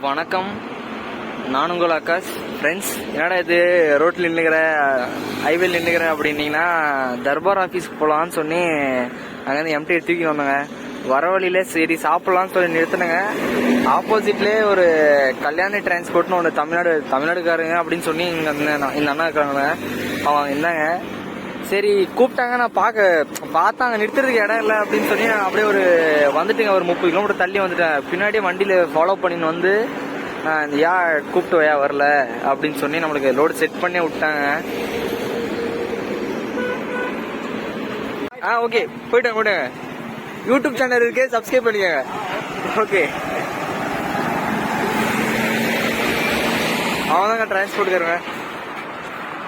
வணக்கம், நான் உங்கள் ஆகாஷ். ஃப்ரெண்ட்ஸ், என்னடா இது ரோட்டில் நின்றுக்கிற ஹைவேல நின்றுக்கிறேன் அப்படின்னீங்கன்னா, தர்பார் ஆஃபீஸ்க்கு போகலான்னு சொல்லி அங்கேருந்து எம்டி தூக்கி வந்தோங்க. வர வழியில சரி சாப்பிட்லான்னு சொல்லி நிறுத்தினங்க. ஆப்போசிட்லேயே ஒரு கல்யாணி டிரான்ஸ்போர்ட்னு ஒன்று தமிழ்நாடுக்காரங்க அப்படின்னு சொல்லி இங்கே இந்த அண்ணா இருக்காங்க. அவங்க இருந்தாங்க. சரி கூப்பிட்டாங்க. நான் பார்த்தாங்க நிறுத்துறதுக்கு இடம் இல்லை அப்படின்னு சொல்லி நான் அப்படியே வந்துட்டுங்க. ஒரு 30 கிலோமீட்டர் தள்ளி வந்துட்டேன். பின்னாடியே வண்டியில் ஃபாலோ பண்ணின்னு வந்து கூப்பிட்டு வரல அப்படின்னு சொல்லி நம்மளுக்கு லோடு செட் பண்ணி விட்டாங்க. ஓகே, போயிட்டாங்க. யூடியூப் சேனல் இருக்கு, சப்ஸ்கிரைப் பண்ணிக்கோங்க. ஓகே, அவன்தாங்க டிரான்ஸ்போர்ட்டுக்காரங்க.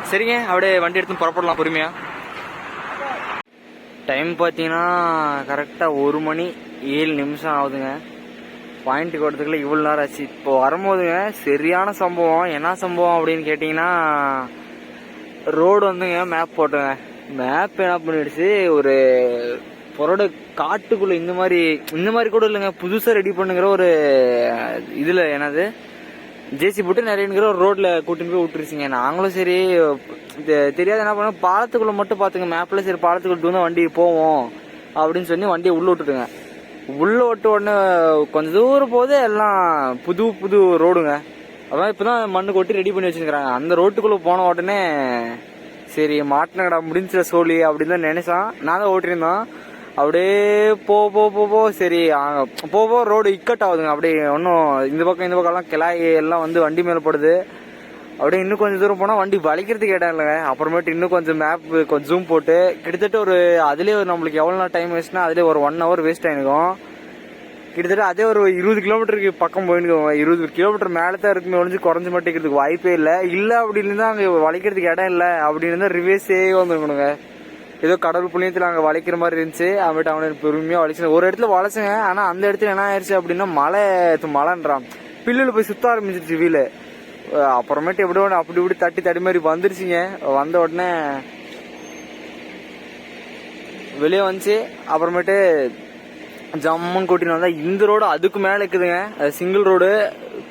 சரிங்க, அப்படியே வண்டி எடுத்து புறப்படலாம் பொறுமையா. டைம் பார்த்தீங்கன்னா கரெக்டாக 1 மணி 7 நிமிஷம் ஆகுதுங்க. பாயிண்ட்டுக்கு வரதுக்குள்ள இவ்வளோ நேரம் ஆச்சு. இப்போ வரும்போதுங்க சரியான சம்பவம். என்ன சம்பவம் அப்படின்னு கேட்டிங்கன்னா, ரோடு வந்துங்க மேப் போட்டோங்க. மேப் என்ன பண்ணிடுச்சு, ஒரு பொரோட காட்டுக்குள்ளே இந்த மாதிரி கூட இல்லைங்க, புதுசாக ரெடி பண்ணுங்கிற ஒரு இதில் என்னது ஜேசி போட்டு நிறையங்கிற ஒரு ரோட்ல கூட்டின்னு போய் விட்டுருச்சிங்க. நாங்களும் சரி தெரியாது என்ன பண்ண, பாலத்துக்குள்ள மட்டும் பாத்துங்க மேப்ல. சரி பாலத்துக்குள்ள தான் வண்டி போவோம் அப்படின்னு சொல்லி வண்டியை உள்ள விட்டுட்டுங்க. உள்ள விட்டு உடனே கொஞ்சம் தூரம் போது எல்லாம் புது ரோடுங்க. அதான் இப்பதான் மண்ணு கொட்டி ரெடி பண்ணி வச்சுருக்காங்க. அந்த ரோட்டுக்குள்ள போன உடனே சரி மாட்டினடா முடிஞ்ச சோழி அப்படின்னு தான் நினைச்சான். நான் தான் ஓட்டிருந்தோம். அப்படியே போ சரி போ ரோடு இக்கட் ஆகுதுங்க. அப்படியே ஒன்றும் இந்த பக்கம் எல்லாம் கிளாய் எல்லாம் வந்து வண்டி மேலே போடுது. அப்படியே இன்னும் கொஞ்சம் தூரம் போனால் வண்டி வலிக்கிறதுக்கு இடம் இல்லைங்க. அப்புறமேட்டு இன்னும் கொஞ்சம் மேப் கொஞ்சம் ஜூம் போட்டு கிட்டத்தட்ட அதுலேயே நம்மளுக்கு எவ்வளோ நாள் டைம் வேஸ்ட்னா அதுலேயே ஒரு 1 hour வேஸ்ட் ஆகிருக்கும். கிட்டத்தட்ட அதே ஒரு 20 கிலோமீட்டருக்கு பக்கம் போயிருக்கோம். 20 கிலோமீட்டர் மேலே தான் இருக்குமே ஒழிஞ்சு குறைஞ்ச மாட்டேங்கிறதுக்கு வாய்ப்பே இல்லை. அப்படின்னு தான் அங்கே வலிக்கிறதுக்கு இடம் இல்லை அப்படின்னு தான் ரிவேஸே வந்துருக்கணுங்க. ஏதோ கடவுள் புண்ணியத்தில் அங்கே வளைக்கிற மாதிரி இருந்துச்சு. அவன்கிட்ட அவனுக்கு பொறுமையாக வளைச்சு ஒரு இடத்துல வளைச்சுங்க. ஆனால் அந்த இடத்துல என்ன ஆயிடுச்சு அப்படின்னா, மழைன்றான் பில்லுல போய் சுத்த ஆரம்பிச்சிருச்சு வீலு. அப்புறமேட்டு அப்படி இப்படி தடி மாதிரி வந்துருச்சுங்க. வந்த உடனே வெளியே வந்துச்சு. அப்புறமேட்டு ஜம்முன்னு கூட்டின்னு வந்தா இந்த ரோடு அதுக்கு மேலே இருக்குதுங்க. சிங்கிள் ரோடு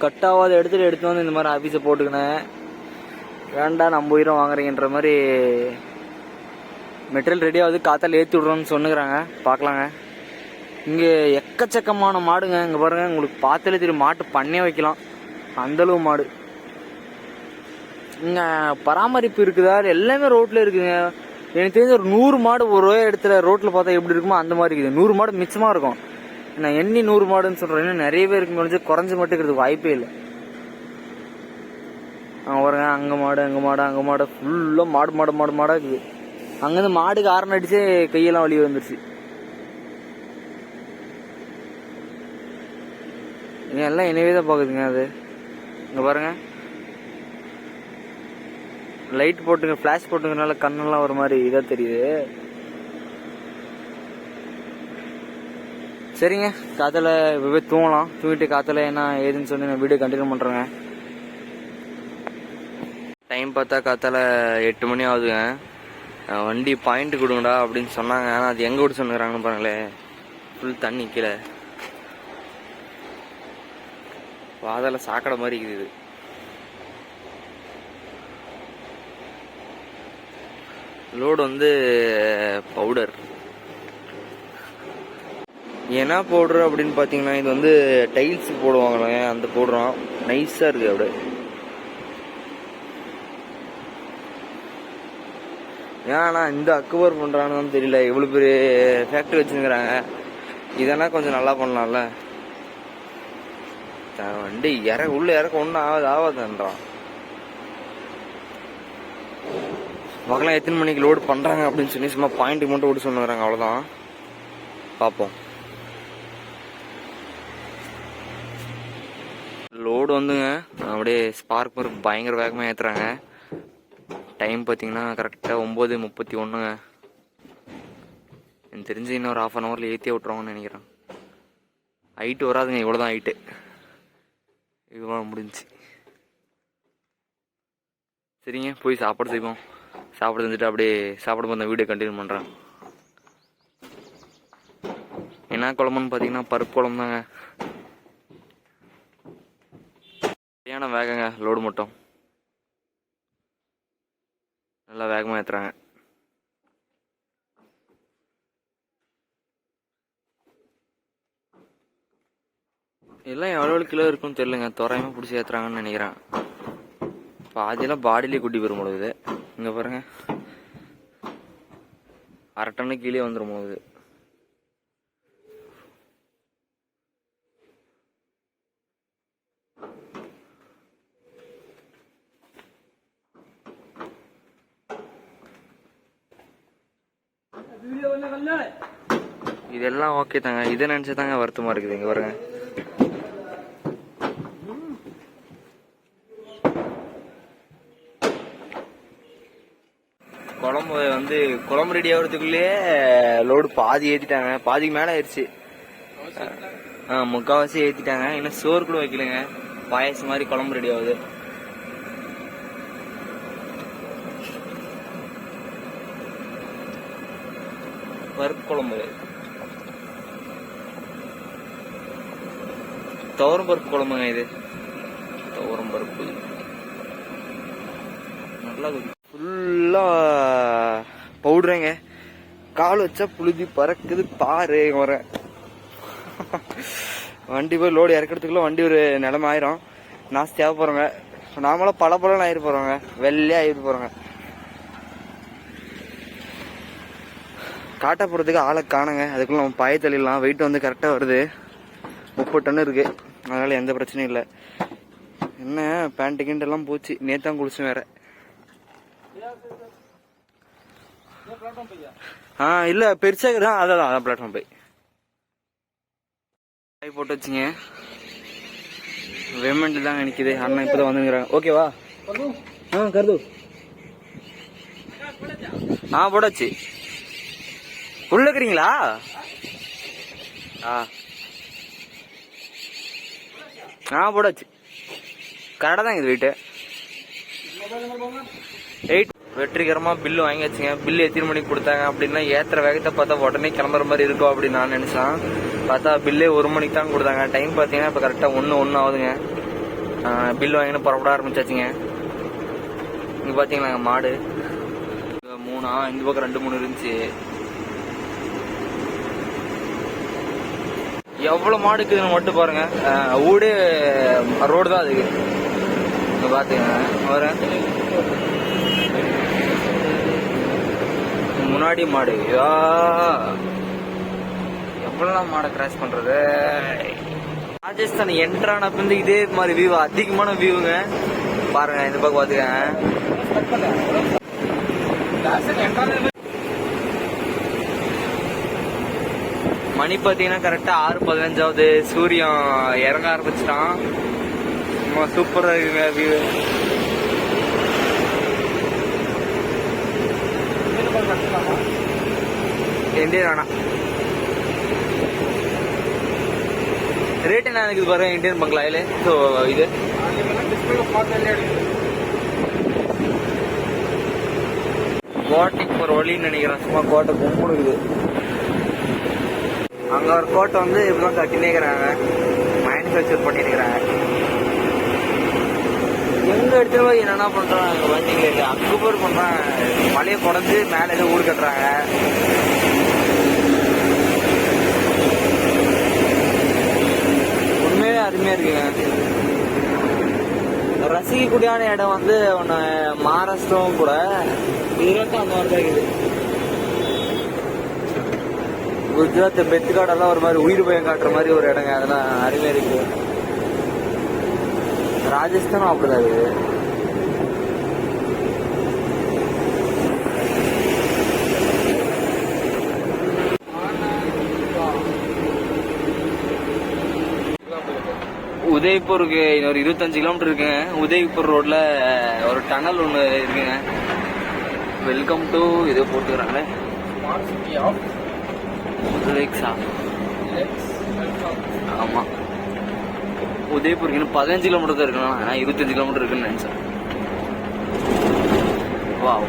கட் ஆகாத இடத்துல எடுத்து வந்து இந்த மாதிரி ஆஃபீஸை போட்டுக்கினேன். வேண்டாம் நம்ம உயிரை வாங்குறீங்கன்ற மாதிரி மெட்டீரியல் ரெடி ஆகுது. காத்தால ஏற்றி விட்றோன்னு சொன்னுக்கிறாங்க. பார்க்கலாங்க. இங்கே எக்கச்சக்கமான மாடுங்க. இங்கே பாருங்க, உங்களுக்கு பார்த்தாலே தெரியும். மாட்டு பண்ணே வைக்கலாம், அந்தளவு மாடு. இங்கே பராமரிப்பு இருக்குதா எல்லாமே ரோட்டில் இருக்குதுங்க. எனக்கு தெரிஞ்ச ஒரு 100 மாடு ஒரே இடத்துல ரோட்டில் பார்த்தா எப்படி இருக்குமோ அந்த மாதிரி இருக்குது. 100 மாடு மிச்சமாக இருக்கும். நான் எண்ணி 100 மாடுன்னு சொல்கிறேன். இன்னும் நிறையவே இருக்கு, குறைஞ்ச மட்டும் இருக்கிறதுக்கு வாய்ப்பே இல்லை. பாருங்க, அங்கே மாடு ஃபுல்லாக மாடாக இருக்குது. அங்கேருந்து மாடுக்கு ஆரன் அடிச்சு கையெல்லாம் வலி வந்துருச்சு. எல்லாம் என்னவே தான் பார்க்குதுங்க. அது இங்கே பாருங்க, லைட் போட்டுங்க, ஃப்ளாஷ் போட்டுங்கனால கண்ணெல்லாம் ஒரு மாதிரி இதாக தெரியுது. சரிங்க, காத்தால போய் தூங்கலாம். தூங்கிட்டு காத்தால என்ன ஏதுன்னு சொல்லி நான் வீடியோ கண்டினியூ பண்ணுறேங்க. டைம் பார்த்தா காத்தால 8 மணி ஆகுதுங்க. வண்டி பாயிண்ட் கொடுங்கடா அப்படின்னு சொன்னாங்க. ஆனால் அது எங்கே விட்டு சொன்னுறாங்கன்னு பாருங்களேன். ஃபுல் தண்ணி கீழே வாதால சாக்கடை மாதிரி இருக்குது. Load powder. என்ன பவுடர் அப்படின்னு பார்த்தீங்கன்னா, இது டைல்ஸ் போடுவாங்களே அந்த பவுடரும் நைஸாக இருக்குது. அப்படியே ஏன்னா இந்த அக்குவர் பண்ணுறான்னு தெரியல. இவ்வளோ பெரிய ஃபேக்ட்ரி வச்சுருக்கிறாங்க. இதெல்லாம் கொஞ்சம் நல்லா பண்ணலாம்ல. வண்டி உள்ள இறக்க ஒன்றும் ஆகாதுன்றான். பார்க்கலாம் எத்தனை மணிக்கு லோடு பண்ணுறாங்க அப்படின்னு சொல்லி. சும்மா பாயிண்ட்டுக்கு மட்டும் விட்டு சொன்னுறாங்க, அவ்வளோதான். பார்ப்போம். லோடு அப்படியே ஸ்பார்க் மாதிரி பயங்கர வேகமாக ஏற்றுறாங்க. டைம் பார்த்தீங்கன்னா கரெக்டாக 9:31. எனக்கு தெரிஞ்சு இன்னொரு 1/2 hourல ஏற்றியே விட்ருவாங்கன்னு நினைக்கிறேன். ஹைட்டு வராதுங்க, இவ்வளோதான் ஹைட்டு. இவ்வளோ முடிஞ்சிச்சு. சரிங்க, போய் சாப்பாடு செய்வோம். சாப்பாடு செஞ்சுட்டு அப்படியே சாப்பிடும்போது அந்த வீடியோ கண்டினியூ பண்ணுறேன். என்ன குழம்புன்னு பார்த்தீங்கன்னா பருப்பு குழம்பு தாங்க. சரியான வேகங்க. லோடு மட்டும் நல்லா வேகமாக ஏற்றுறாங்க. எல்லாம் எவ்வளோ கிலோ இருக்குன்னு தெரியலங்க. தோராயமாக பிடிச்சி ஏற்றுறாங்கன்னு நினைக்கிறேன். பாதியெல்லாம் பாடியிலே குட்டி பெறும் பொழுது. இங்கே பாருங்க, 1/2 டன்னு கீழே வந்துடும் போகுது. இதெல்லாம் ஓகே தாங்க. இதை நினைச்சு தாங்க வருத்தமா இருக்குது. இங்க பாருங்க, குழம்பு வந்து குழம்பு ரெடி ஆகிறதுக்குள்ளேயே லோடு பாதி ஏற்றிட்டாங்க. பாதிக்கு மேலே ஆயிடுச்சு. முக்கால்வாசி ஏற்றிட்டாங்க. இன்னும் சோறு கூட வைக்கலைங்க. பாயசம் மாதிரி குழம்பு ரெடி ஆகுது. பருப்பு குழம்பு, துவரம் பருப்பு குழம்புங்க. இது துவரம் பருப்பு நல்லா ஃபுல்லா பவுடருங்க. கால் வச்சா புழுதி பறக்குது பாரு. வர வண்டி போய் லோடு இறக்கிறதுக்குள்ள வண்டி ஒரு நிலைமை ஆயிரும். நாஸ்தியாக போறோங்க. நாமளும் பல ஆயிட்டு போறோங்க. வெள்ளையா ஆயிட்டு போறோங்க. காட்ட போறதுக்கு ஆளை காணுங்க. அதுக்குள்ள நம்ம பாய தள்ளிடலாம். வெயிட் வந்து கரெக்டா வருது. 30 டன் இருக்கு. அதனால எந்த பிரச்சனையும் இல்லை. என்ன பேண்ட் கிண்ட் எல்லாம் போச்சு. நேத்தான் குளிச்சு வேற. இல்ல பெருசா அதான் பிளாட்ஃபார்ம் போய் போட்டு வச்சுங்க. பேமெண்ட் தாங்க நிக்குது. அண்ணன் இப்பதான் வந்துங்கிறாங்க. ஓகேவா? கருது போடாச்சு. உள்ள இருக்கிறீங்களா? போடாச்சு. கரெக்டா தான் இது வெயிட்டு. 8 வெற்றிகரமா பில்லு வாங்கியாச்சுங்க. பில்லு எத்தனை மணிக்கு கொடுத்தாங்க அப்படின்னா, ஏத்துற வேகத்தை பார்த்தா உடனே கிளம்புற மாதிரி இருக்கும் அப்படின்னு நான் நினைச்சேன். பார்த்தா பில்லே 1 மணிக்கு தான் கொடுத்தாங்க. டைம் பார்த்தீங்கன்னா இப்போ கரெக்டா 1 ஆகுதுங்க. பில்லு வாங்கினு புறப்பட ஆரம்பிச்சாச்சுங்க. இங்க பாத்தீங்களாங்க மாடு 3, இந்த பக்கம் 2, 3 இருந்துச்சு. எவ்வளவு மாடு இருக்குதுன்னு மட்டும் பாருங்க. ஊடே ரோடு தான் அதுக்கு. இங்க பாத்தீங்கன்னா முன்னாடி மாடு. எவ்வளவு மாடை கிராஸ் பண்றது. ராஜஸ்தான் என்ட்ரான பிந்து இதே மாதிரி வியூ, அதிகமான வியூங்க பாருங்க. இந்த பக்கம் பாத்துக்க. மணி பாத்தீங்கன்னா கரெக்டா 6:15 ஆகுது. சூரியன் இறங்க ஆரம்பிச்சிட்டான். சூப்பரா இருக்குங்க வியூ. இந்தியன் வேணாம். ரேட் என்ன இருக்குது பாருங்க. இந்தியன் பங்களாயில இது கோட்டைக்கு ஒரு வழின்னு நினைக்கிறேன். சும்மா கோட்டை கும்பு இருக்குது. அங்க ஒரு கோட்டை வந்து இப்பதான் கட்டினே இருக்கிறாங்க. மேனுஃபேக்சர் பண்ணிருக்கிறாங்க. எங்க எடுத்துட்டு போய் என்னென்ன பண்றாங்க வண்டிங்க. அக்குபர் பண்றாங்க. மலையை குறைஞ்சு மேல ஏதோ ஊடு கட்டுறாங்க. உண்மையிலே அருமையா இருக்குங்க. ரசிக்கக்கூடியான இடம் வந்து ஒன்னு மகாராஷ்டிராவும் கூட. இதுக்கும் அந்த மாதிரி தான் இருக்குது. குஜராத் பெத்துக்காடெல்லாம் ஒரு மாதிரி உயிர் பயம் காட்டுற மாதிரி ஒரு இடங்க. அதெல்லாம் அருமையா இருக்கு. ராஜஸ்தானும் அப்படிதான் இருக்குது. உதய்பூருக்கு இன்னொரு 25 கிலோமீட்டர் இருக்குங்க. உதய்பூர் ரோட்ல ஒரு டனல் ஒன்று இருக்குங்க. வெல்கம் டு இது போட்டுக்கிறாங்களே. ஆமா, உதய்பூருக்கு இன்னும் 15 கிலோமீட்டர் தான் இருக்கணும். ஆனா 25 கிலோமீட்டர் இருக்குன்னு நினைச்சேன். வாவ்,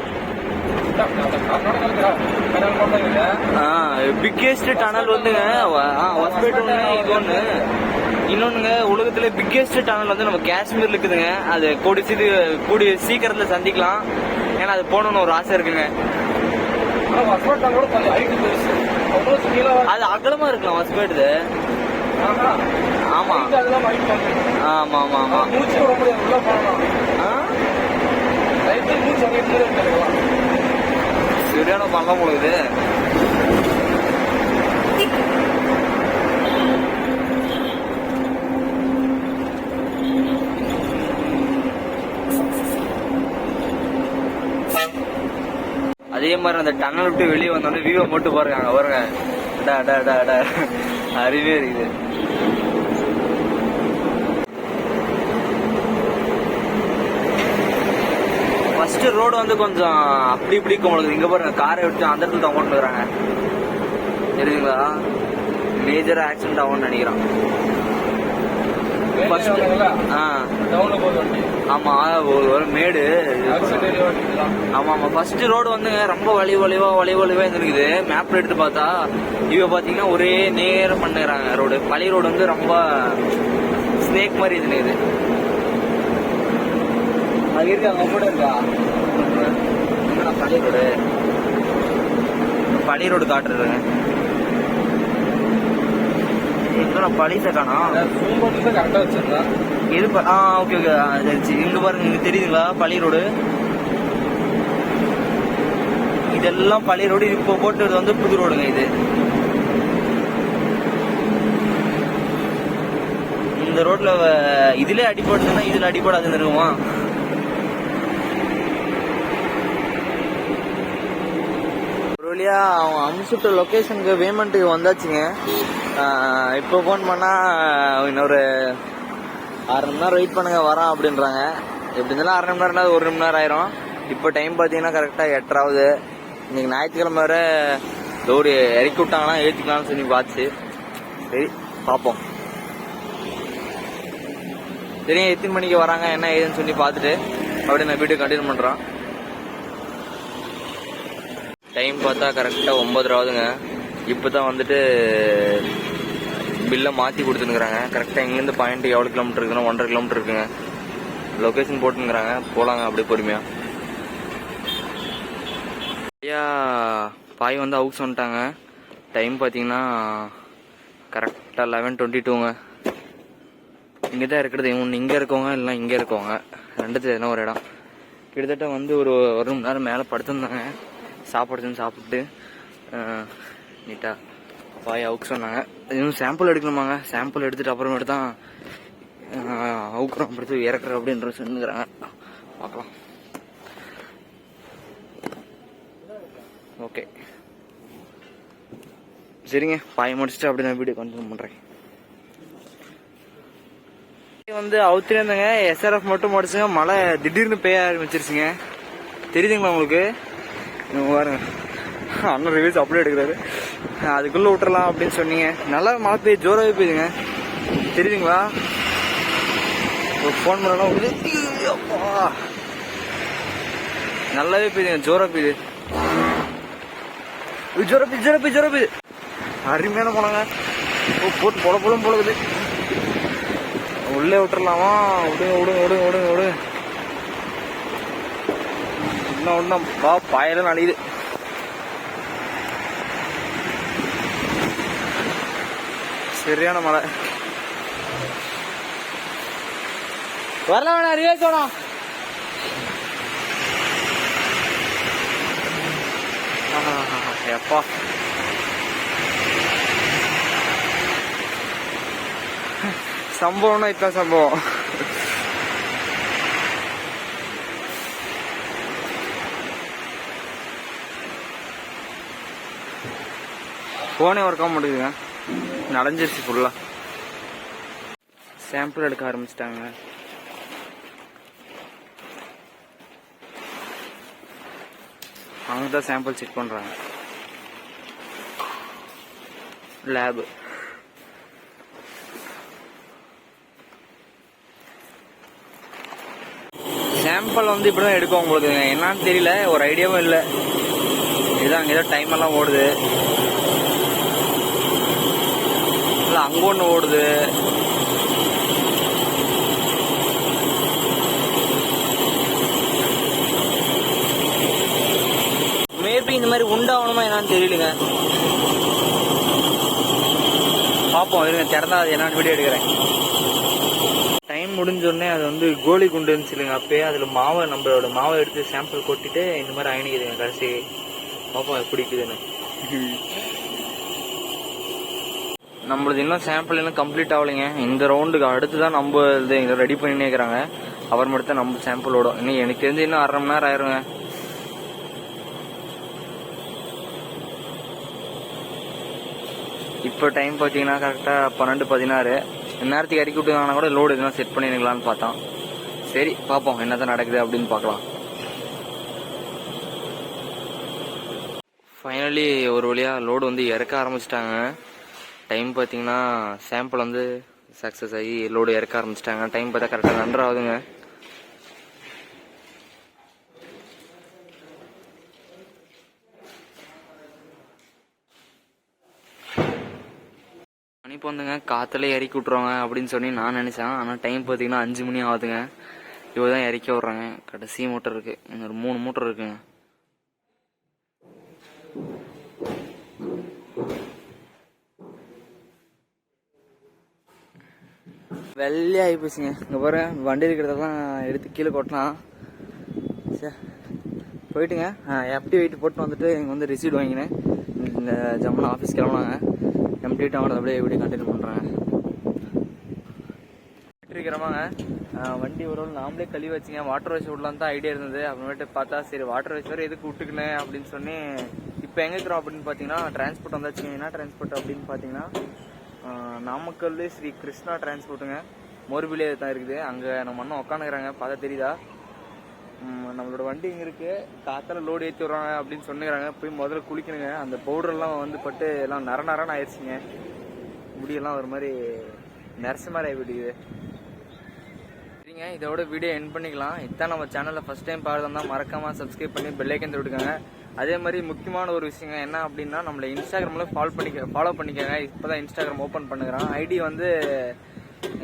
பிக்கெஸ்ட் டனல் வந்துங்க. ஹாஸ்பிட்டல் ஒண்ணு, இது ஒண்ணு. இன்னொன்னுங்க, உலகத்துல பிக்கெஸ்ட் டனல் வந்து நம்ம காஷ்மீர்ல இருக்குதுங்க. அது கூடிய சீக்கிரத்துல சந்திக்கலாம். ஏன்னா அது போகணும்னு ஒரு ஆசை இருக்குங்க. அது அகலமா இருக்கலாம் வஸ்பேடு. ஆமா ஆமா ஆமா ஆமா. சரியான பள்ளம் போகுது. அதே மாதிரி அந்த டன்னல் விட்டு வெளியே வந்தோடனே வியூவை மட்டும் பாருங்க. அங்க பாருங்க, அறிவே இருக்குது. ஃபர்ஸ்ட் ரோடு வந்து கொஞ்சம் அப்படி இப்படி உங்களுக்கு இங்க பாருங்க, காரை விட்டு அந்த இடத்துல தான் கொண்டு வராங்க. தெரியுதுங்களா? மேஜர் ஆக்சிடென்ட் ஆகும்னு நினைக்கிறான். ஆமா, ஒரு மேடு. ஆமா ஆமா. ஃபர்ஸ்ட் ரோடு வந்து ரொம்ப வலிவா இருந்துருக்குது. மேப்ல எடுத்து பார்த்தா இவ பாத்தீங்கன்னா ஒரே நேரம் பண்ணுறாங்க ரோடு. பழைய ரோடு வந்து ரொம்ப ஸ்னேக் மாதிரி இருந்துக்குது. அது இருக்கு, அங்க கூட இருக்கா பழைய ரோடு காட்டுறேன். பழைய காணும் கரெக்டா வச்சிருந்தா இது. Okay okay. இங்க பாருங்க, இங்க தெரியுதுங்களா பழைய ரோடு? இதெல்லாம் பழைய ரோடு. இப்போ போட்டது வந்து புது ரோடுங்க. இது இந்த ரோட்ல இதுல அடிபடுதுன்னா இதுல அடிபடாதுன்னு இருக்குமா? ஒரு வழியா அவன் அனுப்பிச்சுட்ட லொக்கேஷனுக்கு பேமெண்ட்டுக்கு வந்தாச்சுங்க. இப்போ ஃபோன் பண்ணா இன்னொரு 6 மணி நேரம் வெயிட் பண்ணுங்க வரான் அப்படின்றாங்க. எப்படி இருந்தாலும் 1/2 மணி நேரம் 1 மணி நேரம் ஆயிரும். இப்போ டைம் பார்த்தீங்கன்னா கரெக்டாக 8 ஆகுது. இன்னைக்கு ஞாயிற்றுக்கிழமை வேற லோடு இறக்கி விட்டாங்கன்னா ஏற்றிக்கலாம்னு சொல்லி பார்த்து. சரி பார்ப்போம். தெரியும் எத்தனை மணிக்கு வராங்க என்ன ஏதுன்னு சொல்லி பார்த்துட்டு அப்படியே நான் வீட்டுக்கு கண்டினியூ பண்ணுறோம். டைம் பார்த்தா கரெக்டாக 9 ஆகுதுங்க. இப்போ தான் வந்துட்டு பில்லை மாற்றி கொடுத்துருக்குறாங்க. கரெக்டாக இங்கேருந்து பாயிண்ட் எவ்வளோ கிலோமீட்டர் இருக்குன்னா 1.5 கிலோமீட்டர் இருக்குங்க. லொக்கேஷன் போட்டுங்கிறாங்க, போகலாங்க அப்படியே பொறுமையாக. ஐயா பாய் வந்து ஹவுஸ் வந்துட்டாங்க. டைம் பார்த்தீங்கன்னா கரெக்டாக 11:22ங்க. இங்கே தான் இருக்கிறது. ஒன்று இங்கே இருக்கவங்க இல்லைனா இங்கே இருக்கவங்க, ரெண்டுத்துல எதுனா ஒரு இடம். கிட்டத்தட்ட வந்து ஒரு 1 மணி நேரம் மேலே படுத்துருந்தாங்க. சாப்பாடு சாப்பிட்டு நீட்டாக பாய் அவுக்கு சொன்னாங்க. இன்னும் சாம்பிள் எடுக்கணுமாங்க. சாம்பிள் எடுத்துட்டு அப்புறமேட்டு தான் அவுக்குறோம் அப்படி இறக்குறோம் அப்படின்ற சொன்னுங்கிறாங்க. பார்க்கலாம். ஓகே சரிங்க, பாய் முடிச்சுட்டு அப்படி நான் வீடியோ கண்டினியூ பண்ணுறேன். வந்து அவுத்துலேயே இருந்தாங்க. SRF மட்டும் முடிச்சுங்க. மழை திடீர்னு பெய்ய ஆரம்பிச்சிருச்சுங்க. தெரியுதுங்களா உங்களுக்கு? பாருங்க, அண்ணன் ரிவ்யூஸ் அப்படியே எடுக்கிறாரு. அதுக்குள்ள விட்டுறலாம் அப்படின்னு சொன்னீங்க. நல்லா மழை பெய்யுது, ஜோராகவே பெய்யுதுங்க. தெரியுதுங்களா? ஃபோன் பண்ணலாம் உங்களுக்கு. நல்லாவே பெய்யுதுங்க, ஜோரா பெய்யுது. ஜோரா பெய்யுது. அருமையான போனாங்க. போட்டு பொலம் போலகுது. உள்ளே விட்டுறலாமா? விடுங்க. இன்னும் பாயெல்லாம் நடிக்குது. சரியான மழை. வரல வேணாம், ரிவேஸ் வேணாம். எப்பா சம்பவம்னா இதான் சம்பவம். போனே ஒர்க் ஆக மாட்டேங்குதுங்க, நனைஞ்சிருச்சு ஃபுல்லா. சாம்பிள் எடுக்க ஆரம்பிச்சிட்டாங்க. அவங்க தான் சாம்பிள் செக் பண்றாங்க. லேபு சாம்பிள் வந்து இப்படிதான் எடுக்கும் உங்களுக்கு. என்னன்னு தெரியல, ஒரு ஐடியாவும் இல்லை. இதுதான் ஏதோ டைம் எல்லாம் ஓடுது. இல்லை அங்கே ஒன்று ஓடுது. என்னன்னு தெரியலங்க. பார்ப்போம் இருங்க, திறந்தா அது என்னன்னு வீடியோ எடுக்கிறேன். டைம் முடிஞ்சோடனே அது வந்து கோலி குண்டு இருந்துச்சுங்க. அப்பயே அதில் மாவை, நம்மளோட மாவை எடுத்து சாம்பிள் கொட்டிட்டு இந்த மாதிரி அயனிக்குதுங்க. கடைசி பார்ப்போம் எப்படி இருக்குதுன்னு. நம்மளது இன்னும் சாம்பிள் இன்னும் கம்ப்ளீட் ஆகலைங்க. இந்த ரவுண்டுக்கு அடுத்து தான் நம்ம இது ரெடி பண்ணினே இருக்கிறாங்க. அப்புறமேட்டு தான் நம்ம சாம்பிளோட. இன்னும் எனக்கு தெரிஞ்சு இன்னும் 1/2 மணி நேரம் ஆயிருங்க. இப்போ டைம் பார்த்தீங்கன்னா கரெக்டாக 12:16. இந்நேரத்துக்கு இறக்கி விட்டுருந்தாங்கன்னா கூட லோடு எதுனா செட் பண்ணிருக்கலான்னு பார்த்தோம். சரி பார்ப்போம் என்ன தான் நடக்குது அப்படின்னு பார்க்கலாம். ஃபைனலி ஒரு வழியாக லோடு வந்து இறக்க ஆரம்பிச்சிட்டாங்க. டைம் பார்த்தீங்கன்னா சாம்பிள் வந்து சக்ஸஸ் ஆகி லோடு இறக்க ஆரம்பிச்சிட்டாங்க. டைம் பார்த்தா கரெக்டாக 2:30 ஆகுதுங்க. மணி வந்துங்க காற்றுல இறக்கி விட்ருவாங்க அப்படின்னு சொல்லி நான் நினச்சேன். ஆனால் டைம் பார்த்தீங்கன்னா 5 மணி ஆகுதுங்க. இவ்வளோ தான் இறக்கி விட்றாங்க. கடைசி மூட்டர் இருக்குது, இன்னொரு 3 மூட்டர் இருக்குங்க. வெள்ளையே ஆகி போச்சுங்க. இங்கே பாரு, வண்டி இருக்கிறதெல்லாம் எடுத்து கீழே கொட்டலாம். சரி போயிட்டுங்க. எம்டி வெயிட் போட்டு வந்துட்டு இங்கே வந்து ரிசீட் வாங்கினேன். இந்த ஜம்முன்னு ஆஃபீஸ் கிளம்புனாங்க. எம்டி வெயிட் வாங்கினது அப்படியே எப்படி கண்டினியூ பண்ணுறாங்க. இருக்கிறமாங்க வண்டி ஒரு நாமளே கழுவி வச்சுங்க. வாட்டர் வாஷ் விடலாம் தான் ஐடியா இருந்தது. அப்புறமேட்டு பார்த்தா சரி வாட்டர் வாஷ் வேறு எதுக்கு விட்டுக்குனேன் அப்படின்னு சொல்லி இப்போ எங்கே இருக்கிறோம் அப்படின்னு பார்த்தீங்கன்னா டிரான்ஸ்போர்ட் வந்தாச்சுங்க. என்ன டிரான்ஸ்போர்ட் அப்படின்னு பார்த்தீங்கன்னா நாமக்கல் ஸ்ரீ கிருஷ்ணா டிரான்ஸ்போர்ட்டுங்க. மோர்பிலே தான் இருக்குது. அங்கே நம்ம அண்ணன் உட்காந்துக்கிறாங்க, பார்த்தா தெரியுதா. நம்மளோட வண்டி இங்கே இருக்குது. காத்தால லோடு ஏற்றி விட்றாங்க அப்படின்னு சொன்னுக்கிறாங்க. போய் முதல்ல குளிக்கணுங்க. அந்த பவுடர்லாம் வந்து பட்டு எல்லாம் நரன்னு ஆயிடுச்சுங்க. முடியெல்லாம் ஒரு மாதிரி நரச மாதிரி ஆகிவிடுது. சரிங்க, இதோட வீடியோ எண்ட் பண்ணிக்கலாம். இதான் நம்ம சேனலில் ஃபஸ்ட் டைம் பார்த்துருந்தா மறக்காமல் சப்ஸ்கிரைப் பண்ணி பெல் ஐக்கன் விட்டுக்கோங்க. அதே மாதிரி முக்கியமான ஒரு விஷயங்க என்ன அப்படின்னா, நம்மளை இன்ஸ்டாகிராமில் ஃபாலோ பண்ணிக்கோங்க. இப்போ தான் இன்ஸ்டாகிராம் ஓப்பன் பண்ணுறேன். ஐடி வந்து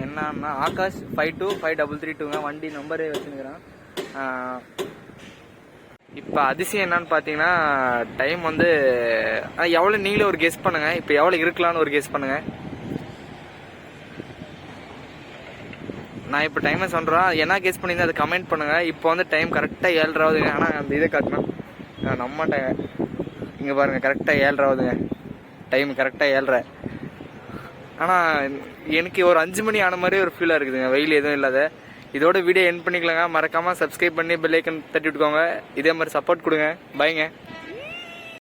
என்னன்னா ஆகாஷ் 525332ங்க. வண்டி நம்பரே வச்சுருக்கிறேன். இப்போ அதிசயம் என்னன்னு பார்த்தீங்கன்னா டைம் வந்து எவ்வளோ நீங்களே ஒரு கெஸ் பண்ணுங்கள். இப்போ எவ்வளோ இருக்கலான்னு ஒரு கெஸ் பண்ணுங்கள். நான் இப்போ டைமை சொல்கிறேன், என்ன கெஸ் பண்ணியிருந்தேன் அதை கமெண்ட் பண்ணுங்கள். இப்போ வந்து டைம் கரெக்டாக 7:30 ஆகுதுங்க. ஆனால் அந்த இதை காட்டினா நம்ம இங்கே பாருங்கள் கரெக்டாக 7:30 ஆகுதுங்க. டைம் கரெக்டாக 7:30. ஆனால் எனக்கு ஒரு 5 மணி ஆன மாதிரி ஒரு ஃபீலாக இருக்குதுங்க, வெயில் எதுவும் இல்லாத. இதோட வீடியோ எண்ட் பண்ணிக்கலாங்க. மறக்காமல் சப்ஸ்கிரைப் பண்ணி பெல் ஐக்கன் தட்டி விட்டுக்கோங்க. இதே மாதிரி சப்போர்ட் கொடுங்க. பாய்ங்க.